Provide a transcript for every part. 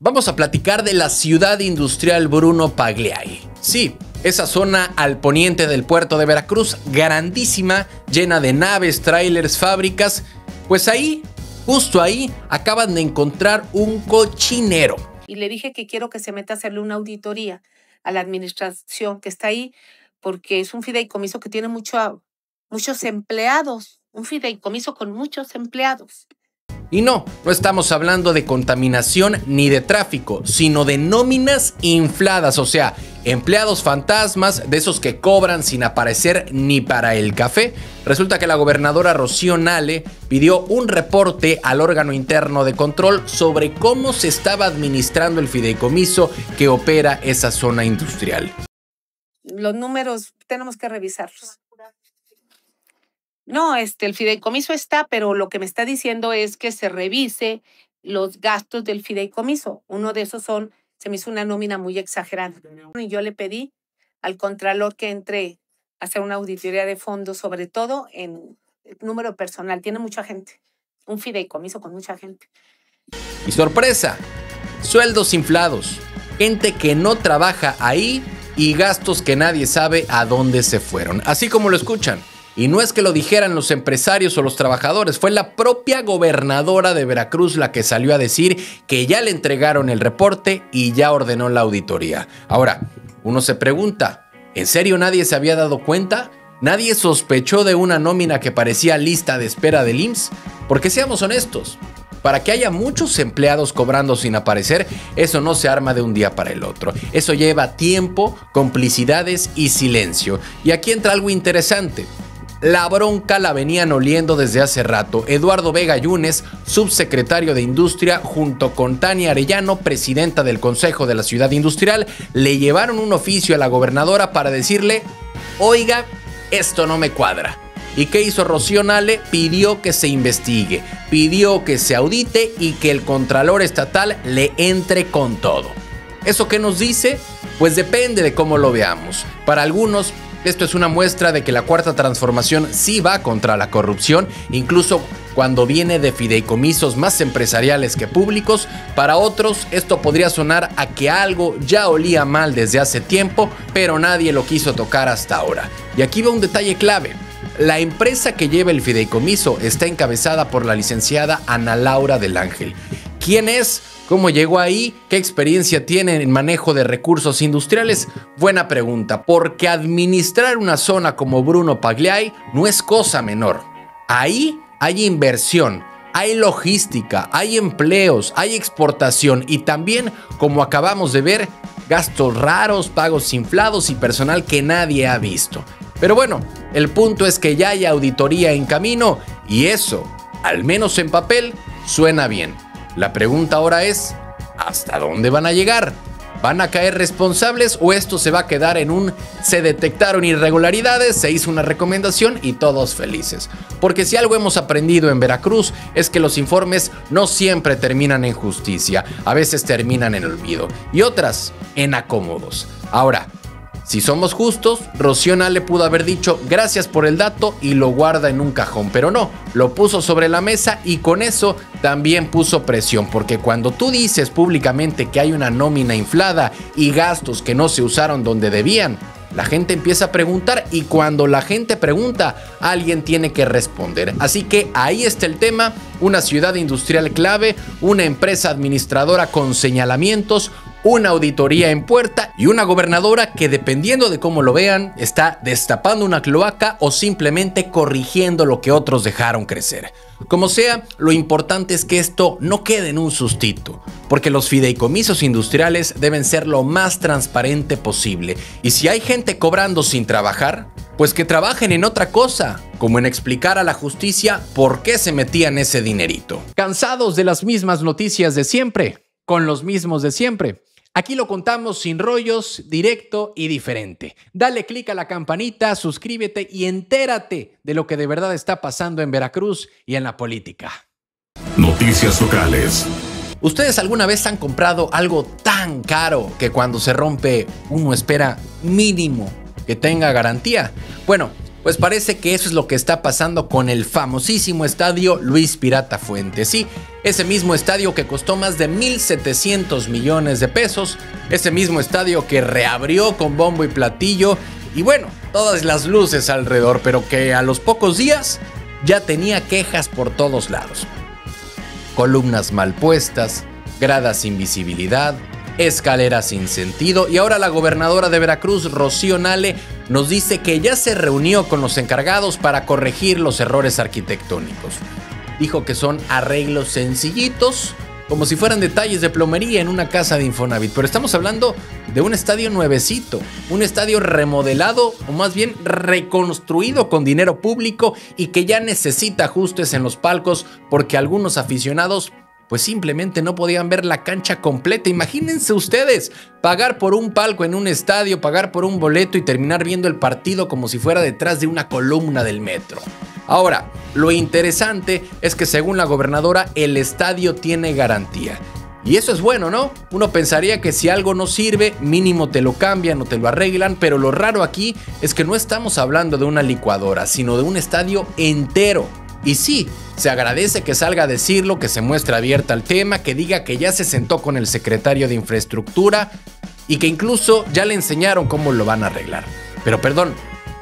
Vamos a platicar de la ciudad industrial Bruno Pagliai. Sí, esa zona al poniente del puerto de Veracruz, grandísima, llena de naves, trailers, fábricas. Pues ahí, justo ahí, acaban de encontrar un cochinero. Y le dije que quiero que se meta a hacerle una auditoría a la administración que está ahí, porque es un fideicomiso que tiene muchos empleados. Un fideicomiso con muchos empleados. Y no estamos hablando de contaminación ni de tráfico, sino de nóminas infladas, o sea, empleados fantasmas, de esos que cobran sin aparecer ni para el café. Resulta que la gobernadora Rocío Nale pidió un reporte al órgano interno de control sobre cómo se estaba administrando el fideicomiso que opera esa zona industrial. Los números tenemos que revisarlos. No, el fideicomiso está, pero lo que me está diciendo es que se revise los gastos del fideicomiso. Uno de esos se me hizo una nómina muy exagerada. Y yo le pedí al contralor que entre a hacer una auditoría de fondos, sobre todo en el número personal. Tiene mucha gente, un fideicomiso con mucha gente. Y sorpresa, sueldos inflados, gente que no trabaja ahí y gastos que nadie sabe a dónde se fueron. Así como lo escuchan. Y no es que lo dijeran los empresarios o los trabajadores, fue la propia gobernadora de Veracruz la que salió a decir que ya le entregaron el reporte y ya ordenó la auditoría. Ahora, uno se pregunta, ¿en serio nadie se había dado cuenta? ¿Nadie sospechó de una nómina que parecía lista de espera del IMSS? Porque seamos honestos, para que haya muchos empleados cobrando sin aparecer, eso no se arma de un día para el otro. Eso lleva tiempo, complicidades y silencio. Y aquí entra algo interesante. La bronca la venían oliendo desde hace rato. Eduardo Vega Yunes, subsecretario de Industria, junto con Tania Arellano, presidenta del Consejo de la Ciudad Industrial, le llevaron un oficio a la gobernadora para decirle, oiga, esto no me cuadra. ¿Y qué hizo Rocío Nale? Pidió que se investigue, pidió que se audite y que el Contralor Estatal le entre con todo. ¿Eso qué nos dice? Pues depende de cómo lo veamos. Para algunos, esto es una muestra de que la Cuarta Transformación sí va contra la corrupción, incluso cuando viene de fideicomisos más empresariales que públicos. Para otros, esto podría sonar a que algo ya olía mal desde hace tiempo, pero nadie lo quiso tocar hasta ahora. Y aquí va un detalle clave. La empresa que lleva el fideicomiso está encabezada por la licenciada Ana Laura del Ángel. ¿Quién es? ¿Cómo llegó ahí? ¿Qué experiencia tiene en manejo de recursos industriales? Buena pregunta, porque administrar una zona como Bruno Pagliai no es cosa menor. Ahí hay inversión, hay logística, hay empleos, hay exportación y también, como acabamos de ver, gastos raros, pagos inflados y personal que nadie ha visto. Pero bueno, el punto es que ya hay auditoría en camino y eso, al menos en papel, suena bien. La pregunta ahora es, ¿hasta dónde van a llegar? ¿Van a caer responsables o esto se va a quedar en un se detectaron irregularidades, se hizo una recomendación y todos felices? Porque si algo hemos aprendido en Veracruz es que los informes no siempre terminan en justicia, a veces terminan en olvido y otras en acomodos. Ahora, si somos justos, Rocío Nale pudo haber dicho gracias por el dato y lo guarda en un cajón, pero no, lo puso sobre la mesa y con eso también puso presión, porque cuando tú dices públicamente que hay una nómina inflada y gastos que no se usaron donde debían, la gente empieza a preguntar y cuando la gente pregunta, alguien tiene que responder. Así que ahí está el tema, una ciudad industrial clave, una empresa administradora con señalamientos, una auditoría en puerta y una gobernadora que, dependiendo de cómo lo vean, está destapando una cloaca o simplemente corrigiendo lo que otros dejaron crecer. Como sea, lo importante es que esto no quede en un sustito, porque los fideicomisos industriales deben ser lo más transparente posible. Y si hay gente cobrando sin trabajar, pues que trabajen en otra cosa, como en explicar a la justicia por qué se metían ese dinerito. ¿Cansados de las mismas noticias de siempre? Con los mismos de siempre. Aquí lo contamos sin rollos, directo y diferente. Dale click a la campanita, suscríbete y entérate de lo que de verdad está pasando en Veracruz y en la política. Noticias locales. ¿Ustedes alguna vez han comprado algo tan caro que cuando se rompe uno espera mínimo que tenga garantía? Bueno, Pues parece que eso es lo que está pasando con el famosísimo estadio Luis Pirata Fuente. Sí, ese mismo estadio que costó más de 1,700 millones de pesos, ese mismo estadio que reabrió con bombo y platillo y bueno, todas las luces alrededor, pero que a los pocos días ya tenía quejas por todos lados. Columnas mal puestas, gradas sin visibilidad, escaleras sin sentido y ahora la gobernadora de Veracruz, Rocío Nale, nos dice que ya se reunió con los encargados para corregir los errores arquitectónicos. Dijo que son arreglos sencillitos, como si fueran detalles de plomería en una casa de Infonavit, pero estamos hablando de un estadio nuevecito, un estadio remodelado o más bien reconstruido con dinero público y que ya necesita ajustes en los palcos porque algunos aficionados pues simplemente no podían ver la cancha completa. Imagínense ustedes, pagar por un palco en un estadio, pagar por un boleto y terminar viendo el partido como si fuera detrás de una columna del metro. Ahora, lo interesante es que según la gobernadora, el estadio tiene garantía. Y eso es bueno, ¿no? Uno pensaría que si algo no sirve, mínimo te lo cambian o te lo arreglan, pero lo raro aquí es que no estamos hablando de una licuadora, sino de un estadio entero. Y sí, se agradece que salga a decirlo, que se muestre abierta al tema, que diga que ya se sentó con el secretario de Infraestructura y que incluso ya le enseñaron cómo lo van a arreglar. Pero perdón,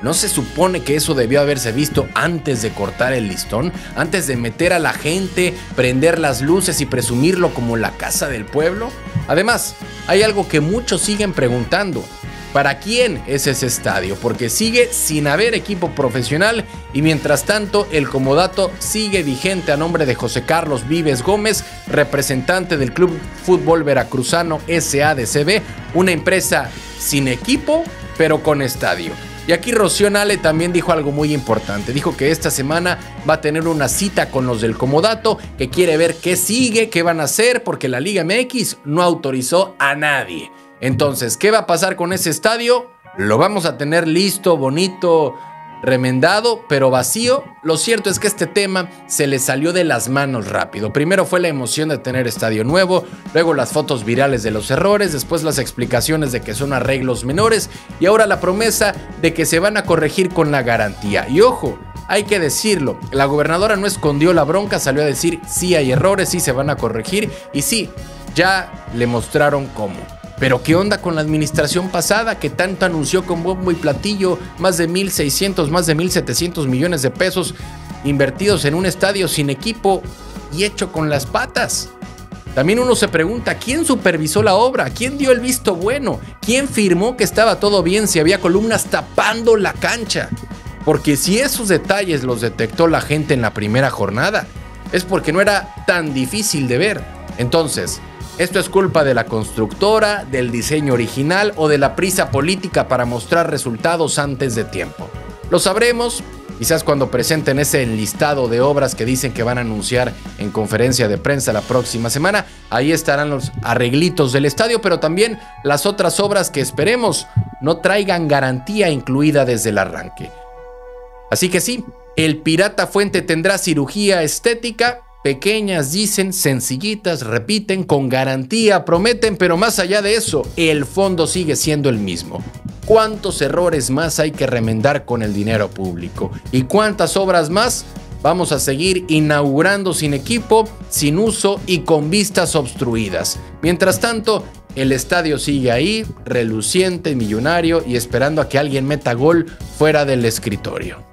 ¿no se supone que eso debió haberse visto antes de cortar el listón? Antes de meter a la gente, prender las luces y presumirlo como la casa del pueblo. Además, hay algo que muchos siguen preguntando. ¿Para quién es ese estadio? Porque sigue sin haber equipo profesional y mientras tanto el comodato sigue vigente a nombre de José Carlos Vives Gómez, representante del Club Fútbol Veracruzano SADCB, una empresa sin equipo pero con estadio. Y aquí Rocío Nale también dijo algo muy importante. Dijo que esta semana va a tener una cita con los del comodato, que quiere ver qué sigue, qué van a hacer, porque la Liga MX no autorizó a nadie. Entonces, ¿qué va a pasar con ese estadio? Lo vamos a tener listo, bonito, remendado, pero vacío. Lo cierto es que este tema se le salió de las manos rápido. Primero fue la emoción de tener estadio nuevo, luego las fotos virales de los errores, después las explicaciones de que son arreglos menores y ahora la promesa de que se van a corregir con la garantía. Y ojo, hay que decirlo, la gobernadora no escondió la bronca, salió a decir sí hay errores, sí se van a corregir y sí, ya le mostraron cómo. Pero ¿qué onda con la administración pasada que tanto anunció con bombo y platillo más de 1,600, más de 1,700 millones de pesos invertidos en un estadio sin equipo y hecho con las patas? También uno se pregunta, ¿quién supervisó la obra? ¿Quién dio el visto bueno? ¿Quién firmó que estaba todo bien si había columnas tapando la cancha? Porque si esos detalles los detectó la gente en la primera jornada, es porque no era tan difícil de ver. Entonces, ¿esto es culpa de la constructora, del diseño original o de la prisa política para mostrar resultados antes de tiempo? Lo sabremos, quizás cuando presenten ese enlistado de obras que dicen que van a anunciar en conferencia de prensa la próxima semana. Ahí estarán los arreglitos del estadio, pero también las otras obras que esperemos no traigan garantía incluida desde el arranque. Así que sí, el Pirata Fuente tendrá cirugía estética. Pequeñas, dicen, sencillitas, repiten, con garantía, prometen, pero más allá de eso, el fondo sigue siendo el mismo. ¿Cuántos errores más hay que remendar con el dinero público? ¿Y cuántas obras más vamos a seguir inaugurando sin equipo, sin uso y con vistas obstruidas? Mientras tanto, el estadio sigue ahí, reluciente, millonario y esperando a que alguien meta gol fuera del escritorio.